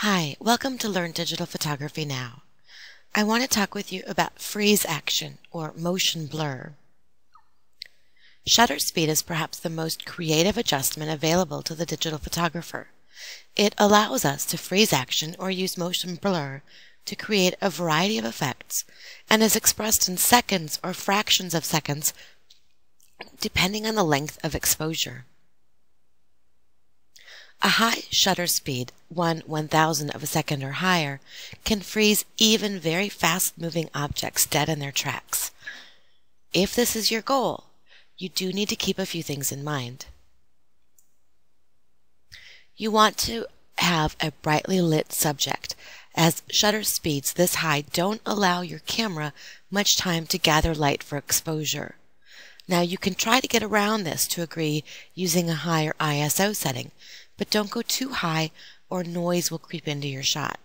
Hi, welcome to Learn Digital Photography Now. I want to talk with you about freeze action or motion blur. Shutter speed is perhaps the most creative adjustment available to the digital photographer. It allows us to freeze action or use motion blur to create a variety of effects and is expressed in seconds or fractions of seconds depending on the length of exposure. A high shutter speed, 1/1000 of a second or higher, can freeze even very fast-moving objects dead in their tracks. If this is your goal, you do need to keep a few things in mind. You want to have a brightly lit subject, as shutter speeds this high don't allow your camera much time to gather light for exposure. Now you can try to get around this to agree using a higher ISO setting, but don't go too high or noise will creep into your shot.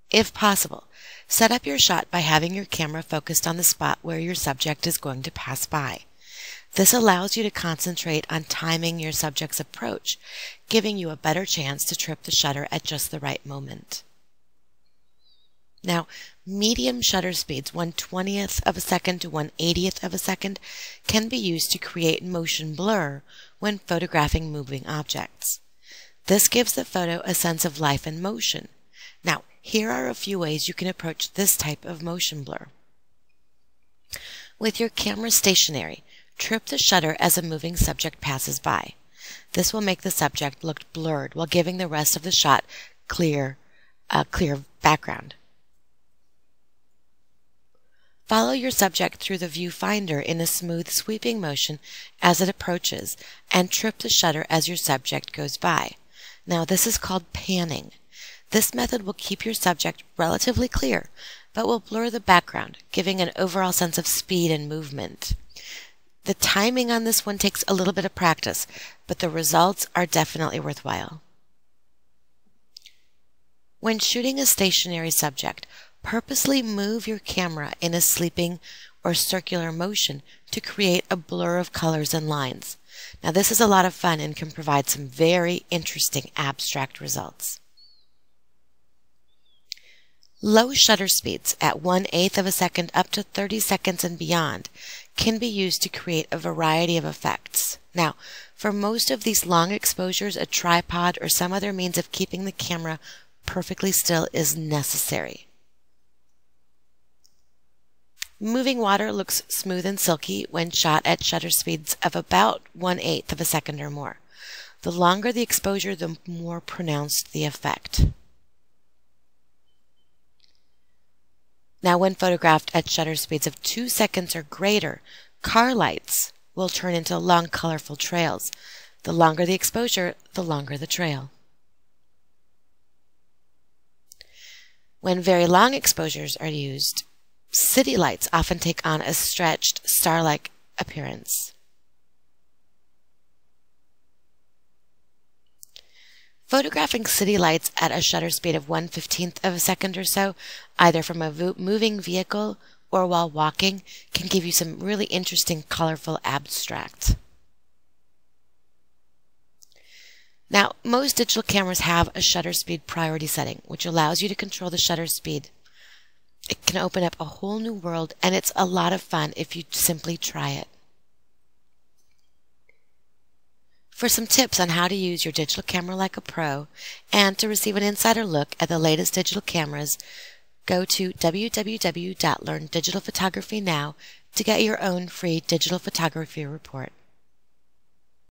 If possible, set up your shot by having your camera focused on the spot where your subject is going to pass by. This allows you to concentrate on timing your subject's approach, giving you a better chance to trip the shutter at just the right moment. Now, medium shutter speeds, 1/20th of a second to 1/80th of a second, can be used to create motion blur when photographing moving objects. This gives the photo a sense of life and motion. Now, here are a few ways you can approach this type of motion blur. With your camera stationary, trip the shutter as a moving subject passes by. This will make the subject look blurred while giving the rest of the shot a clear background. Follow your subject through the viewfinder in a smooth sweeping motion as it approaches and trip the shutter as your subject goes by. Now this is called panning. This method will keep your subject relatively clear, but will blur the background, giving an overall sense of speed and movement. The timing on this one takes a little bit of practice, but the results are definitely worthwhile. When shooting a stationary subject, purposely move your camera in a sleeping or circular motion to create a blur of colors and lines. Now this is a lot of fun and can provide some very interesting abstract results. Low shutter speeds at 1/8 of a second up to 30 seconds and beyond can be used to create a variety of effects. Now, for most of these long exposures, a tripod or some other means of keeping the camera perfectly still is necessary. Moving water looks smooth and silky when shot at shutter speeds of about 1/8 of a second or more. The longer the exposure, the more pronounced the effect. Now, when photographed at shutter speeds of 2 seconds or greater, car lights will turn into long, colorful trails. The longer the exposure, the longer the trail. When very long exposures are used, city lights often take on a stretched, star-like appearance. Photographing city lights at a shutter speed of 1/15th of a second or so, either from a moving vehicle or while walking, can give you some really interesting, colorful abstract. Now, most digital cameras have a shutter speed priority setting, which allows you to control the shutter speed. It can open up a whole new world, and it's a lot of fun if you simply try it. For some tips on how to use your digital camera like a pro and to receive an insider look at the latest digital cameras, go to www.learndigitalphotography.now to get your own free digital photography report.